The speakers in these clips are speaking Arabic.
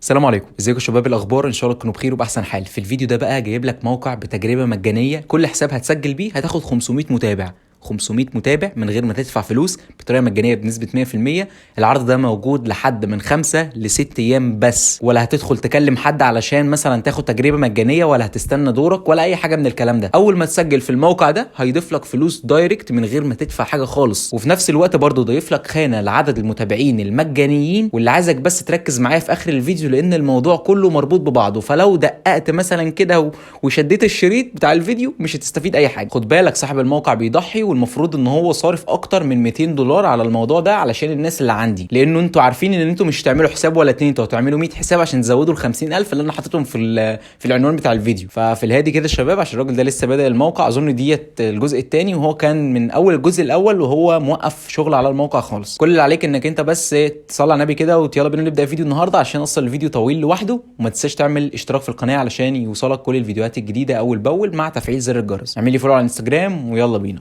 السلام عليكم، ازيكم يا شباب؟ إيه الاخبار؟ ان شاء الله تكونوا بخير وباحسن حال. في الفيديو ده بقى جايب لك موقع بتجربه مجانيه، كل حساب هتسجل بيه هتاخد 500 متابع. 500 متابع من غير ما تدفع فلوس، بطريقه مجانيه بنسبه 100%. العرض ده موجود لحد من 5 ل 6 ايام بس، ولا هتدخل تكلم حد علشان مثلا تاخد تجربه مجانيه، ولا هتستنى دورك، ولا اي حاجه من الكلام ده. اول ما تسجل في الموقع ده هيضيف لك فلوس دايركت من غير ما تدفع حاجه خالص، وفي نفس الوقت برضه ضايف لك خانه لعدد المتابعين المجانيين. واللي عايزك بس تركز معايا في اخر الفيديو، لان الموضوع كله مربوط ببعضه، فلو دققت مثلا كده وشديت الشريط بتاع الفيديو مش هتستفيد اي حاجه. خد بالك، صاحب الموقع بيضحي، والمفروض ان هو صارف اكتر من 200 دولار على الموضوع ده علشان الناس اللي عندي، لانه انتوا عارفين ان انتوا مش هتعملوا حساب ولا اتنين، انتوا هتعملوا 100 حساب عشان تزودوا ال 50,000 اللي انا حاططهم في العنوان بتاع الفيديو. ففي الهادي كده يا شباب، عشان الراجل ده لسه بادئ الموقع، اظن ديت الجزء الثاني، وهو كان من اول الجزء الاول وهو موقف شغل على الموقع خالص. كل اللي عليك انك انت بس تصلي على النبي كده، ويلا بينا نبدا الفيديو النهارده، عشان اصلا الفيديو طويل لوحده. وما تنساش تعمل اشتراك في القناه علشان يوصلك كل الفيديوهات الجديده اول باول، مع تفعيل زر الجرس. اعمل لي فولو على الانستجرام، ويلا بينا.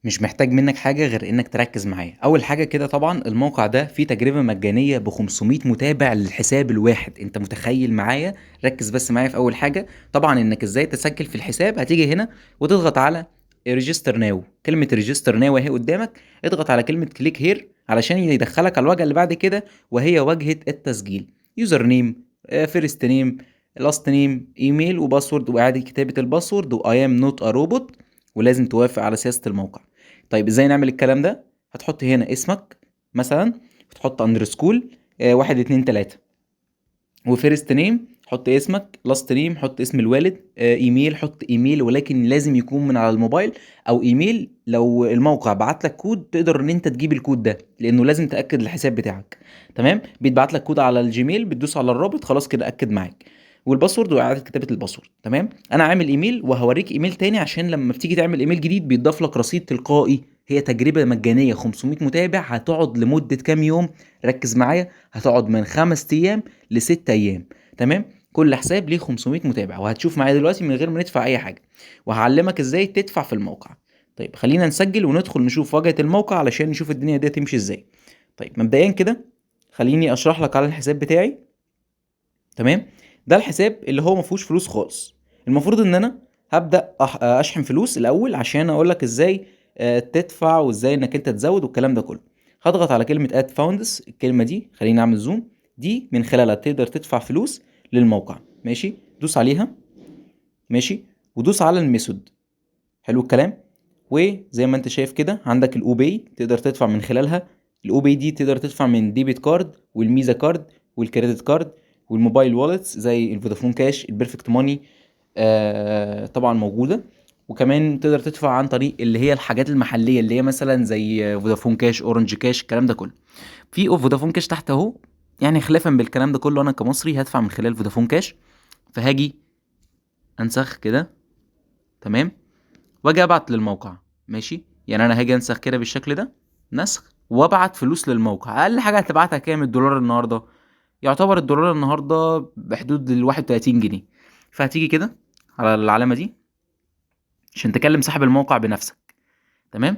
مش محتاج منك حاجة غير انك تركز معايا. اول حاجة كده، طبعا الموقع ده فيه تجربة مجانية ب 500 متابع للحساب الواحد. انت متخيل معايا؟ ركز بس معايا في اول حاجة، طبعا انك ازاي تسجل في الحساب. هتيجي هنا وتضغط على ريجستر ناو، كلمة ريجستر ناو اهي قدامك. اضغط على كلمة كليك هير علشان يدخلك على الواجهة اللي بعد كده، وهي واجهة التسجيل. يوزر نيم، فيرست نيم، لاست نيم، ايميل، وباسورد، واعادة كتابة الباسورد، واي ام نوت ا روبوت، ولازم توافق على سياسة الموقع. طيب ازاي نعمل الكلام ده؟ هتحط هنا اسمك مثلا، وتحط اندرسكول 1 2 3، وفيرست نيم حط اسمك، لاست نيم حط اسم الوالد، ايميل حط ايميل، ولكن لازم يكون من على الموبايل او ايميل. لو الموقع بعت لك كود تقدر ان انت تجيب الكود ده، لانه لازم تاكد الحساب بتاعك. تمام؟ بيتبعت لك كود على الجيميل، بتدوس على الرابط، خلاص كده اكد معاك. والباسورد واعاده كتابه الباسورد. تمام؟ انا عامل ايميل وهوريك ايميل تاني، عشان لما بتيجي تعمل ايميل جديد بيتضاف لك رصيد تلقائي. هي تجربه مجانيه 500 متابع، هتقعد لمده كام يوم؟ ركز معايا، هتقعد من 5 ايام ل 6 ايام. تمام؟ كل حساب ليه 500 متابع، وهتشوف معايا دلوقتي من غير ما ندفع اي حاجه، وهعلمك ازاي تدفع في الموقع. طيب خلينا نسجل وندخل نشوف واجهه الموقع علشان نشوف الدنيا دي تمشي ازاي. طيب مبدئيا كده خليني اشرح لك على الحساب بتاعي. تمام؟ ده الحساب اللي هو ما فيهوش فلوس خالص. المفروض ان انا هبدا اشحن فلوس الاول عشان اقول لك ازاي تدفع، وازاي انك انت تزود والكلام ده كله. هضغط على كلمه اد فاوندز، الكلمه دي خليني اعمل زوم، دي من خلالها تقدر تدفع فلوس للموقع. ماشي؟ دوس عليها. ماشي؟ ودوس على الميثود. حلو الكلام. وزي ما انت شايف كده عندك الاوباي تقدر تدفع من خلالها. الاوباي دي تقدر تدفع من ديبت كارد، والميزا كارد، والكريدت كارد، والموبايل والتس زي الفودافون كاش، البيرفكت ماني، طبعا موجوده. وكمان تقدر تدفع عن طريق اللي هي الحاجات المحليه، اللي هي مثلا زي فودافون كاش، اورنج كاش، الكلام ده كله. في فودافون كاش تحت اهو. يعني خلافا بالكلام ده كله، انا كمصري هدفع من خلال فودافون كاش. فهاجي انسخ كده. تمام؟ واجي ابعت للموقع. ماشي؟ يعني انا هاجي انسخ كده بالشكل ده، نسخ، وابعت فلوس للموقع. اقل حاجه هتبعتها كام؟ الدولار النهارده. يعتبر الدولار النهارده بحدود ال 31 جنيه. فهتيجي كده على العلامه دي عشان تكلم صاحب الموقع بنفسك. تمام؟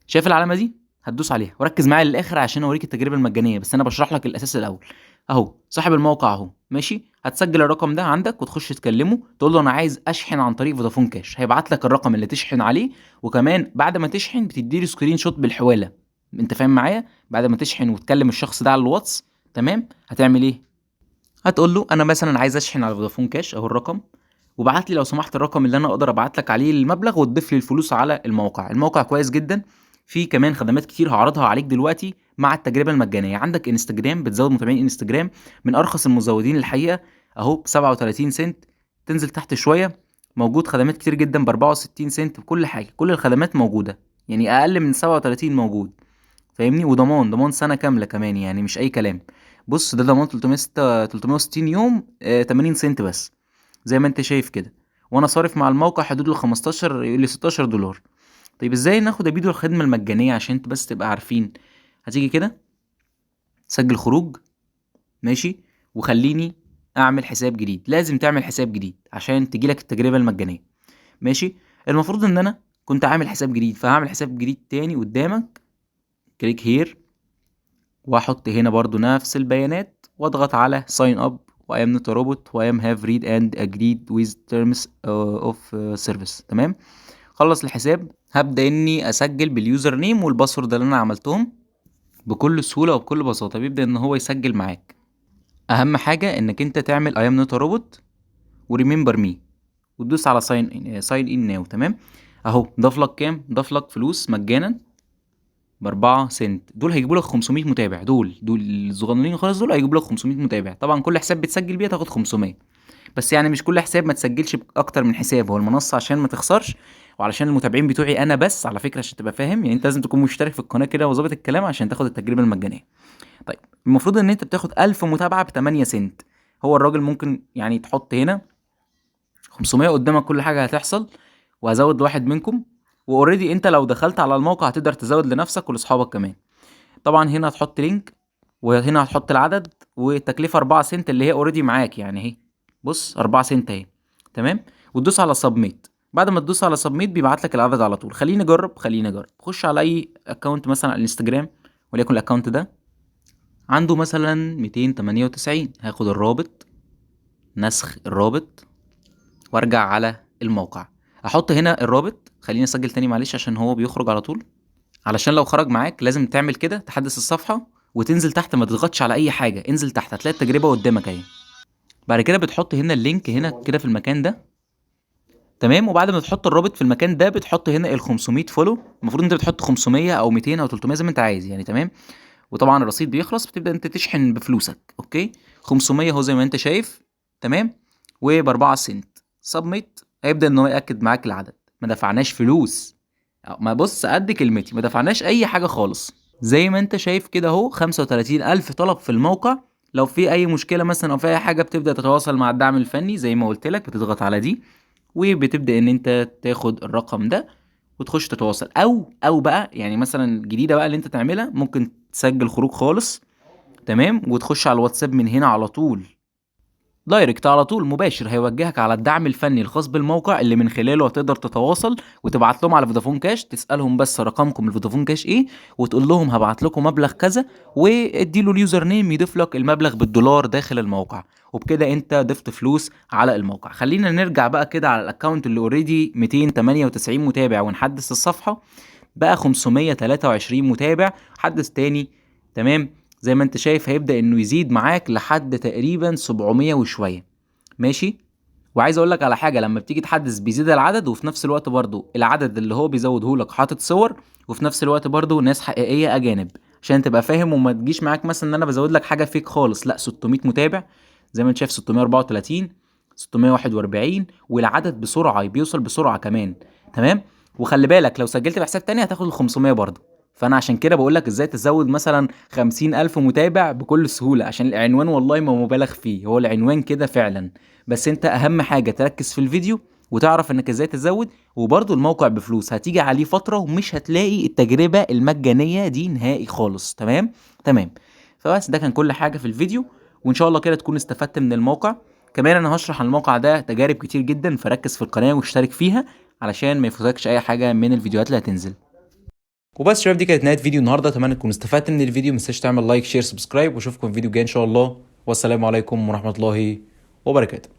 شايف العلامه دي؟ هتدوس عليها، وركز معايا للاخر عشان اوريك التجربه المجانيه، بس انا بشرح لك الاساس الاول. اهو صاحب الموقع اهو. ماشي؟ هتسجل الرقم ده عندك وتخش تكلمه، تقول له انا عايز اشحن عن طريق فودافون كاش. هيبعت لك الرقم اللي تشحن عليه، وكمان بعد ما تشحن بتدي له سكرين شوت بالحواله. انت فاهم معايا؟ بعد ما تشحن وتكلم الشخص ده على الواتس، تمام، هتعمل ايه؟ هتقول له انا مثلا عايز اشحن على فودافون كاش، اهو الرقم، وبعت لي لو سمحت الرقم اللي انا اقدر ابعت لك عليه المبلغ، وتضيف لي الفلوس على الموقع. الموقع كويس جدا، في كمان خدمات كتير هعرضها عليك دلوقتي مع التجربه المجانيه. عندك انستجرام، بتزود متابعين انستجرام، من ارخص المزودين الحقيقه، اهو ب 37 سنت. تنزل تحت شويه، موجود خدمات كتير جدا ب 64 سنت، بكل حاجه، كل الخدمات موجوده، يعني اقل من 37 موجود. فاهمني؟ وضمان سنه كامله كمان، يعني مش اي كلام. بص، ده ضمان 360 يوم، 80 سنت بس، زي ما انت شايف كده. وانا صارف مع الموقع حدود ال 15 ل 16 دولار. طيب ازاي ناخد يا بيدو الخدمه المجانيه عشان انت بس تبقى عارفين؟ هتيجي كده سجل خروج. ماشي؟ وخليني اعمل حساب جديد. لازم تعمل حساب جديد عشان تجيلك التجربه المجانيه. ماشي؟ المفروض ان انا كنت عامل حساب جديد، فهعمل حساب جديد تاني قدامك. كليك هير. واحط هنا برضو نفس البيانات واضغط على sign up و I am not a robot و I am have read and agreed with terms of service. تمام. خلص الحساب هبدأ اني اسجل باليوزر نيم والباسورد اللي انا عملتهم بكل سهولة وبكل بساطة. بيبدأ ان هو يسجل معاك. اهم حاجة انك انت تعمل I am not a robot و remember me وتدوس على sign in now. تمام. اهو ضاف لك كام؟ ضاف لك فلوس مجانا ب4 سنت. دول هيجيبوا لك 500 متابع. دول الصغننين خالص، دول هيجيبوا لك 500 متابع. طبعا كل حساب بتسجل بيه تاخد 500، بس يعني مش كل حساب ما تسجلش باكتر من حساب. هو المنصه عشان ما تخسرش وعلشان المتابعين بتوعي انا بس، على فكره عشان تبقى فاهم، يعني انت لازم تكون مشترك في القناه كده وظابط الكلام عشان تاخد التجربه المجانيه. طيب المفروض ان انت بتاخد 1000 متابعه ب 8 سنت. هو الراجل ممكن يعني تحط هنا 500 قدامك، كل حاجه هتحصل، وهزود واحد منكم. واوريدي انت لو دخلت على الموقع هتقدر تزود لنفسك ولاصحابك كمان. طبعا هنا هتحط لينك، وهنا هتحط العدد، والتكلفة 4 سنت اللي هي اوريدي معاك يعني اهي. بص 4 سنت اهي. تمام. وتدوس على سبميت. بعد ما تدوس على سبميت بيبعت لك العدد على طول. خليني اجرب خش على اي اكونت مثلا على الانستجرام، وليكن الاكونت ده عنده مثلا 298. هاخد الرابط، نسخ الرابط، وارجع على الموقع. احط هنا الرابط. خليني اسجل تاني معلش عشان هو بيخرج على طول. علشان لو خرج معاك لازم تعمل كده، تحدث الصفحة وتنزل تحت، ما تضغطش على اي حاجة، انزل تحت هتلاقي التجربة قدامك اهي. بعد كده بتحط هنا اللينك هنا كده في المكان ده. تمام. وبعد ما تحط الرابط في المكان ده بتحط هنا ال 500 فولو. المفروض انت بتحط 500 او 200 او 300 زي ما انت عايز يعني. تمام. وطبعا الرصيد بيخلص بتبدأ انت تشحن بفلوسك. اوكي. 500 اهو زي ما انت شايف. تمام. وب 4 سنت. سبميت. هيبدأ ان هو يأكد معاك العدد. ما دفعناش فلوس. ما بص قد كلمتي، ما دفعناش اي حاجة خالص. زي ما انت شايف كده اهو 35,000 طلب في الموقع. لو في اي مشكلة مثلا او في اي حاجة بتبدأ تتواصل مع الدعم الفني زي ما قلت لك، بتضغط على دي وبتبدأ ان انت تاخد الرقم ده وتخش تتواصل. او بقى يعني مثلا جديدة بقى اللي انت تعملها، ممكن تسجل خروج خالص. تمام. وتخش على الواتساب من هنا على طول دايركت على طول مباشر، هيوجهك على الدعم الفني الخاص بالموقع اللي من خلاله هتقدر تتواصل وتبعت لهم على فودافون كاش، تسالهم بس رقمكم الفودافون كاش ايه، وتقول لهم هبعت لكم مبلغ كذا، واديله اليوزر نيم يضيف لك المبلغ بالدولار داخل الموقع. وبكده انت ضفت فلوس على الموقع. خلينا نرجع بقى كده على الاكونت اللي اوريدي 298 متابع ونحدث الصفحه. بقى 523 متابع. حدث تاني. تمام. زي ما انت شايف هيبدأ انه يزيد معاك لحد تقريبا 700 وشوية. ماشي. وعايز اقول لك على حاجة، لما بتيجي تحدث بيزيد العدد، وفي نفس الوقت برضو العدد اللي هو بيزوده لك حاطط صور، وفي نفس الوقت برضو ناس حقيقية اجانب، عشان تبقى فاهم وما تجيش معاك مثلا ان انا بزود لك حاجة فيك خالص. لا 600 متابع زي ما انت شايف، 634، 641، والعدد بسرعة بيوصل بسرعة كمان. تمام. وخلي بالك لو سجلت بحساب تاني هتاخد ال 500 برضه. فانا عشان كده بقول لك ازاي تزود مثلا 50,000 متابع بكل سهولة، عشان العنوان والله ما مبالغ فيه، هو العنوان كده فعلا. بس انت اهم حاجة تركز في الفيديو وتعرف انك ازاي تزود. وبرضه الموقع بفلوس، هتيجي عليه فترة ومش هتلاقي التجربة المجانية دي نهائي خالص. تمام. تمام. فبس ده كان كل حاجة في الفيديو، وان شاء الله كده تكون استفدت من الموقع. كمان انا هشرح عن الموقع ده تجارب كتير جدا، فركز في القناة واشترك فيها علشان ما يفوتكش اي حاجة من الفيديوهات اللي هتنزل. وبس شباب، دي كانت نهايه فيديو النهارده. اتمنى تكونوا استفدتوا من الفيديو. متنساش تعمل لايك شير سبسكرايب، واشوفكم في فيديو جاي ان شاء الله. والسلام عليكم ورحمه الله وبركاته.